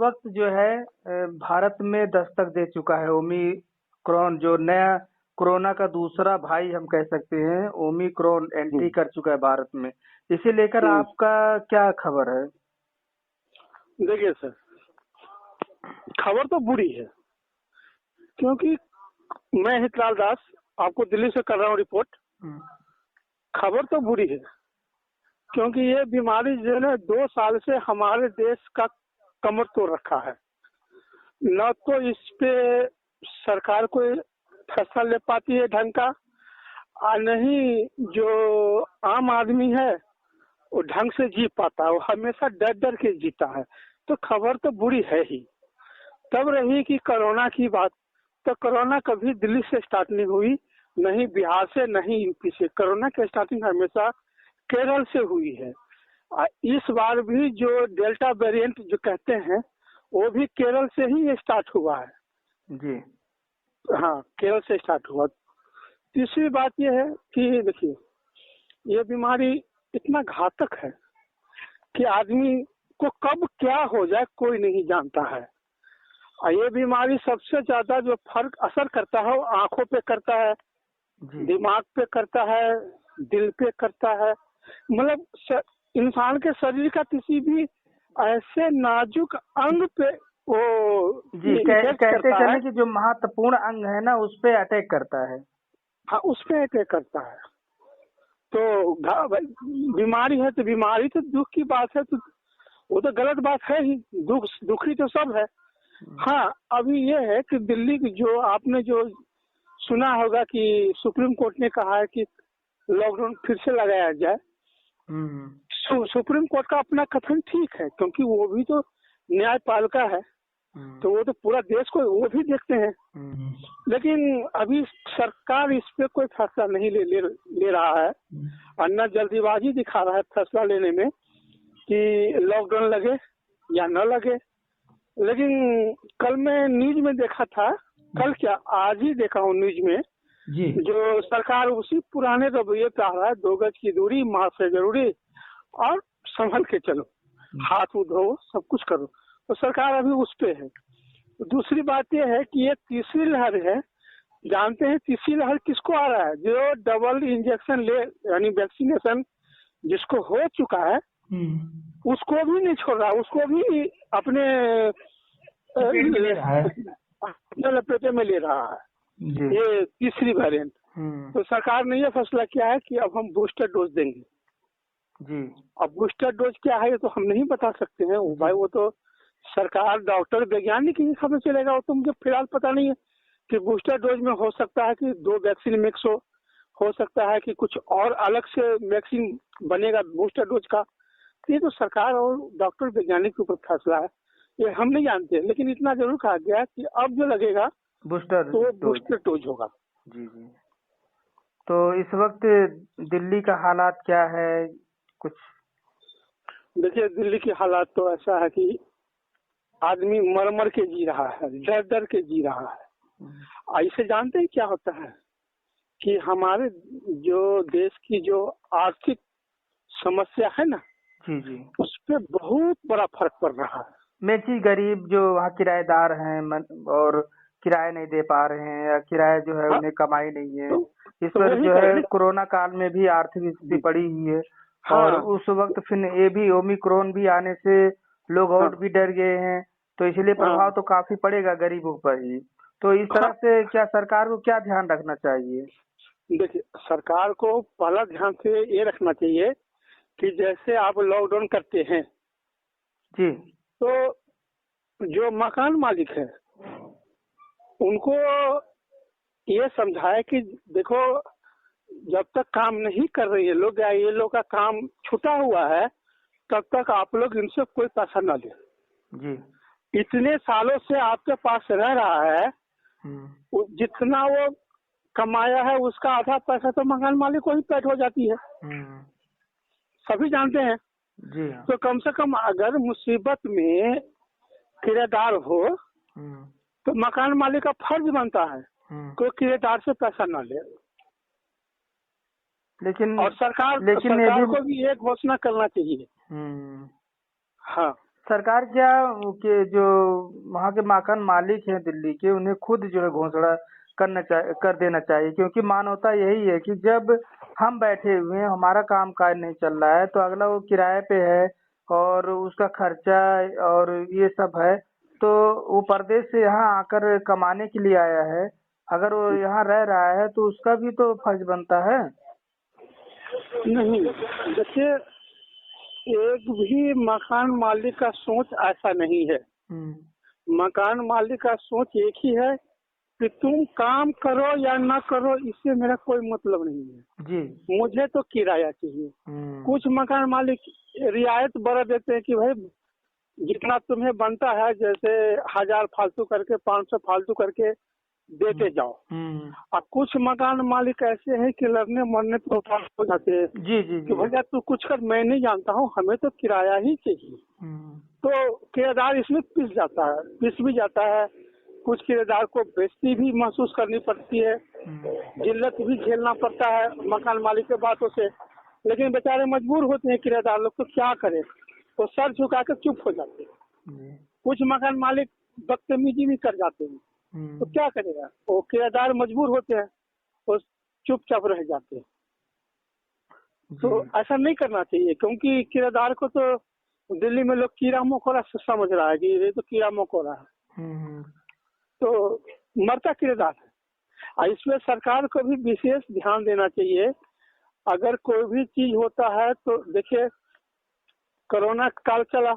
वक्त जो है भारत में दस्तक दे चुका है ओमिक्रॉन, जो नया कोरोना का दूसरा भाई हम कह सकते हैं। ओमिक्रॉन एंट्री कर चुका है भारत में। इसे लेकर आपका क्या खबर है? देखिए सर, खबर तो बुरी है, क्योंकि मैं हितलाल दास आपको दिल्ली से कर रहा हूँ रिपोर्ट। खबर तो बुरी है, क्योंकि ये बीमारी जो है 2 साल से हमारे देश का कमर तोड़ रखा है। न तो इस पे सरकार कोई फैसला ले पाती है ढंग का, और नहीं जो आम आदमी है वो ढंग से जी पाता है। वो हमेशा डर डर के जीता है। तो खबर तो बुरी है ही। तब रही कि कोरोना की बात, तो कोरोना कभी दिल्ली से स्टार्ट नहीं हुई, नहीं बिहार से, नहीं यूपी से। कोरोना की स्टार्टिंग हमेशा केरल से हुई है। इस बार भी जो डेल्टा वेरिएंट जो कहते हैं वो भी केरल से ही स्टार्ट हुआ है जी। हाँ, केरल से स्टार्ट हुआ। तीसरी बात यह है कि देखिए, ये बीमारी इतना घातक है कि आदमी को कब क्या हो जाए कोई नहीं जानता है। और ये बीमारी सबसे ज्यादा जो फर्क असर करता है वो आंखों पे करता है, दिमाग पे करता है, दिल पे करता है। मतलब इंसान के शरीर का किसी भी ऐसे नाजुक अंग पे वो कहते चले कि जो महत्वपूर्ण अंग है ना उस पे अटैक करता है। हाँ, उस पे अटैक करता है। तो बीमारी है तो बीमारी तो दुख की बात है, तो वो तो गलत बात है ही। दुखी तो सब है। हाँ, अभी ये है कि दिल्ली की जो आपने जो सुना होगा कि सुप्रीम कोर्ट ने कहा है कि लॉकडाउन फिर से लगाया जाए। सुप्रीम कोर्ट का अपना कथन ठीक है, क्योंकि वो भी तो न्यायपालिका है, तो वो तो पूरा देश को वो भी देखते हैं। लेकिन अभी सरकार इस पे कोई फैसला नहीं ले रहा है, और न जल्दीबाजी दिखा रहा है फैसला लेने में कि लॉकडाउन लगे या न लगे। लेकिन कल मैं न्यूज में देखा था, कल क्या आज ही देखा हूँ न्यूज में जी, जो सरकार उसी पुराने रवैये पे आ रहा है। 2 गज की दूरी, मास्क है जरूरी, और संभल के चलो, हाथ धो, सब कुछ करो। तो सरकार अभी उस पे है। दूसरी बात यह है कि ये तीसरी लहर है। जानते हैं तीसरी लहर किसको आ रहा है? जो डबल इंजेक्शन ले, यानी वैक्सीनेशन जिसको हो चुका है उसको भी नहीं छोड़ रहा, उसको भी अपने लपेटे में ले रहा है ये तीसरी वेरिएंट। तो सरकार ने ये फैसला किया है कि अब हम बूस्टर डोज देंगे जी। अब बूस्टर डोज क्या है ये तो हम नहीं बता सकते हैं भाई, वो तो सरकार, डॉक्टर, वैज्ञानिक ही खबर चलेगा। वो तो मुझे फिलहाल पता नहीं है कि बूस्टर डोज में हो सकता है कि 2 वैक्सीन मिक्स हो सकता है कि कुछ और अलग से वैक्सीन बनेगा बूस्टर डोज का। ये तो सरकार और डॉक्टर, वैज्ञानिक के ऊपर फैसला है, ये हम नहीं जानते। लेकिन इतना जरूर कहा गया कि अब जो लगेगा बूस्टर डोज होगा जी। तो इस वक्त दिल्ली का हालात क्या है कुछ? देखिए, दिल्ली की हालात तो ऐसा है कि आदमी मर के जी रहा है, डर डर के जी रहा है। ऐसे जानते हैं क्या होता है कि हमारे जो देश की जो आर्थिक समस्या है ना जी, उस पे बहुत बड़ा फर्क पड़ रहा है। मेची गरीब जो वहाँ किराएदार हैं और किराया नहीं दे पा रहे हैं, या किराया जो है उन्हें कमाई नहीं है, इस पर जो है कोरोना काल में भी आर्थिक स्थिति पड़ी हुई है। और उस वक्त फिर ये भी ओमिक्रॉन भी आने से लोग और भी डर गए हैं, तो इसलिए प्रभाव तो काफी पड़ेगा गरीबों पर ही। तो इस तरह से क्या सरकार को क्या ध्यान रखना चाहिए? देखिए, सरकार को पहला ध्यान से ये रखना चाहिए कि जैसे आप लॉकडाउन करते हैं जी, तो जो मकान मालिक है उनको ये समझाए कि देखो, जब तक काम नहीं कर रही है लोग, या ये लोग का काम छूटा हुआ है, तब तक आप लोग इनसे कोई पैसा न ले जी। इतने सालों से आपके पास रह रहा है, जितना वो कमाया है उसका आधा पैसा तो मकान मालिक को ही पेट हो जाती है, सभी जानते हैं जी। तो कम से कम अगर मुसीबत में किराएदार हो तो मकान मालिक का फर्ज बनता है कोई किराएदार से पैसा न ले। और सरकार को भी एक घोषणा करना चाहिए। हाँ, सरकार क्या कि जो वहाँ के मकान मालिक हैं दिल्ली के, उन्हें खुद जो है घोषणा कर देना चाहिए, क्योंकि मानवता यही है कि जब हम बैठे हुए हैं, हमारा काम काज नहीं चल रहा है, तो अगला वो किराए पे है और उसका खर्चा और ये सब है, तो वो परदेश से यहाँ आकर कमाने के लिए आया है, अगर वो यहाँ रह रहा है तो उसका भी तो फर्ज बनता है। नहीं देखिए, एक भी मकान मालिक का सोच ऐसा नहीं है। मकान मालिक का सोच एक ही है कि तुम काम करो या ना करो, इससे मेरा कोई मतलब नहीं है जी, मुझे तो किराया चाहिए। कुछ मकान मालिक रियायत बरत देते हैं कि भाई जितना तुम्हें बनता है, जैसे 1000 फालतू करके 500 फालतू करके देते जाओ। और कुछ मकान मालिक ऐसे हैं कि लड़ने मरने तो हो जाते हैं जी जी कि भैया तू कुछ कर, मैं नहीं जानता हूँ, हमें तो किराया ही चाहिए। तो किराएदार इसमें पिस भी जाता है। कुछ किराएदार को बेइज्जती भी महसूस करनी पड़ती है, जिल्लत भी झेलना पड़ता है मकान मालिक के बातों से, लेकिन बेचारे मजबूर होते हैं किराएदार लोग, तो क्या करे, तो सर झुका कर चुप हो जाते हैं। कुछ मकान मालिक बदतमीजी भी कर जाते हैं, तो क्या करेगा, वो किराएदार मजबूर होते हैं, वो चुपचाप रह जाते हैं। तो ऐसा नहीं करना चाहिए, क्योंकि किराएदार को तो दिल्ली में लोग कीड़ा मकोड़ा समझ रहा है कि ये तो कीड़ा मकोड़ा है, तो मरता किराएदार है। इसमें सरकार को भी विशेष ध्यान देना चाहिए। अगर कोई भी चीज होता है तो देखिए, कोरोना काल चला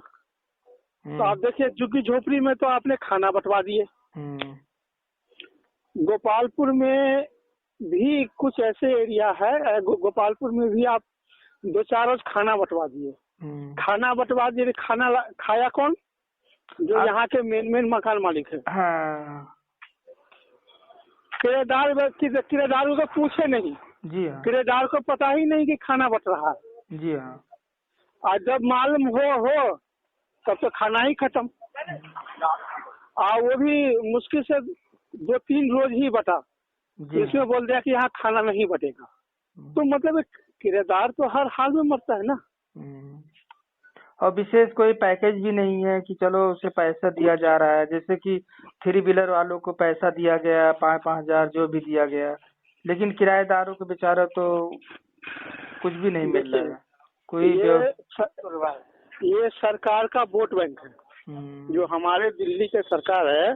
तो आप देखिए झुग्गी झोपड़ी में तो आपने खाना बंटवा दिए। गोपालपुर में भी कुछ ऐसे एरिया है, गोपालपुर में भी आप 2-4 रोज खाना बंटवा दिए। खाना बंटवा दिए, खाया कौन? जो यहाँ के मेन मकान मालिक है। किराएदार को पूछे नहीं जी हाँ। किराएदार को पता ही नहीं कि खाना बट रहा है जी हाँ। और जब मालूम हो तब तो खाना ही खत्म, और वो भी मुश्किल से 2-3 रोज ही बटा, इसमें बोल दिया कि यहाँ खाना नहीं बटेगा। तो मतलब किराएदार तो हर हाल में मरता है ना। और विशेष कोई पैकेज भी नहीं है कि चलो उसे पैसा दिया जा रहा है, जैसे कि 3 व्हीलर वालों को पैसा दिया गया 5-5 हजार जो भी दिया गया, लेकिन किराएदारों को बेचारा तो कुछ भी नहीं मिल रहा है। कोई ये सरकार का वोट बैंक है, जो हमारे दिल्ली के सरकार है,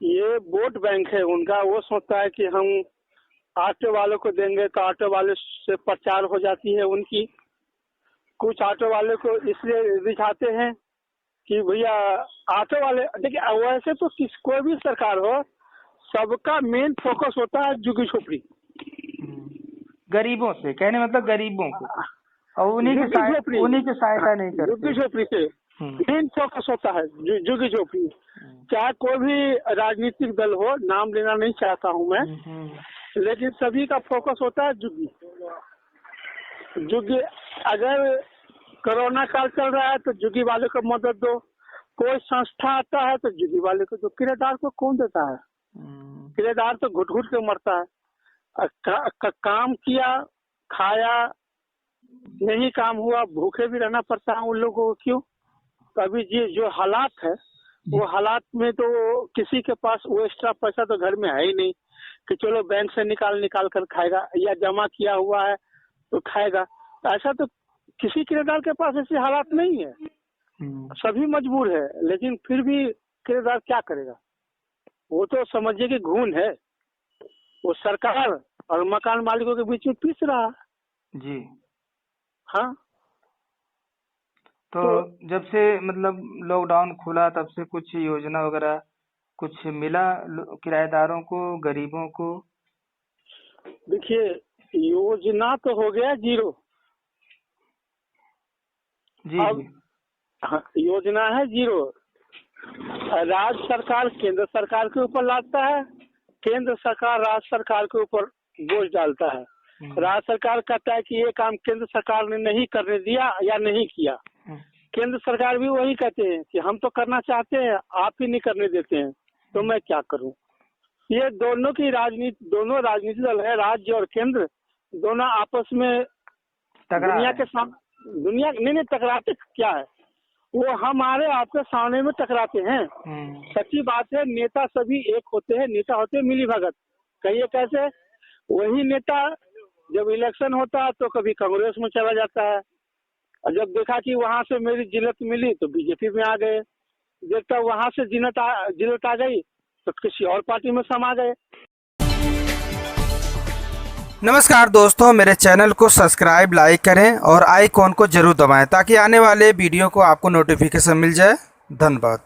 ये वोट बैंक है उनका। वो सोचता है कि हम ऑटो वालों को देंगे तो ऑटो वाले से प्रचार हो जाती है उनकी। कुछ ऑटो वाले को इसलिए दिखाते हैं कि भैया ऑटो वाले, देखिए वैसे तो कोई भी सरकार हो, सबका मेन फोकस होता है झुग्गी झोपड़ी, गरीबों से, कहने मतलब गरीबों को, और उन्हीं की सहायता नहीं करते। झुग्गी झोपड़ी से मेन फोकस होता है झुग्गी झोपड़ी। चाहे कोई भी राजनीतिक दल हो, नाम लेना नहीं चाहता हूँ मैं, लेकिन सभी का फोकस होता है झुग्गी। अगर कोरोना काल चल रहा है तो झुग्गी वाले को मदद दो, कोई संस्था आता है तो झुग्गी वाले को दो। किराएदार को कौन देता है? किराएदार तो घुट घुट के मरता है। काम किया, खाया, नहीं काम हुआ, भूखे भी रहना पड़ता है उन लोगों को। क्यों? अभी जो हालात है, वो हालात में तो किसी के पास वो एक्स्ट्रा पैसा तो घर में है ही नहीं कि चलो बैंक से निकाल कर खाएगा, या जमा किया हुआ है तो खाएगा। ऐसा तो किसी किराएदार के पास ऐसे हालात नहीं है, सभी मजबूर है, लेकिन फिर भी किराएदार क्या करेगा? वो तो समझिए कि घून है, वो सरकार और मकान मालिकों के बीच में पिस रहा जी हाँ। तो जब से मतलब लॉकडाउन खुला तब से कुछ योजना वगैरह कुछ मिला किराएदारों को, गरीबों को? देखिए, योजना तो हो गया जीरो जी अब जी। हाँ, योजना है जीरो। राज्य सरकार केंद्र सरकार के ऊपर लादता है, केंद्र सरकार राज्य सरकार के ऊपर बोझ डालता है। राज्य सरकार कहता है कि ये काम केंद्र सरकार ने नहीं करने दिया या नहीं किया, केंद्र सरकार भी वही कहते हैं कि हम तो करना चाहते हैं, आप ही नहीं करने देते हैं, तो मैं क्या करूं। ये दोनों की राजनीति, दोनों राजनीतिक दल है, राज्य और केंद्र, दोनों आपस में दुनिया के सामने, दुनिया नहीं टकराते क्या है, वो हमारे आपके सामने में टकराते हैं। सच्ची बात है, नेता सभी एक होते हैं, नेता होते हैं मिली भगत। कहिए कैसे? वही नेता जब इलेक्शन होता है तो कभी कांग्रेस में चला जाता है, और जब देखा कि वहां से मेरी जिल्लत मिली तो बीजेपी में आ गए, देखता वहां से जिल्लत आ गई तो किसी और पार्टी में समा गए। नमस्कार दोस्तों, मेरे चैनल को सब्सक्राइब लाइक करें और आइकॉन को जरूर दबाएं ताकि आने वाले वीडियो को आपको नोटिफिकेशन मिल जाए। धन्यवाद।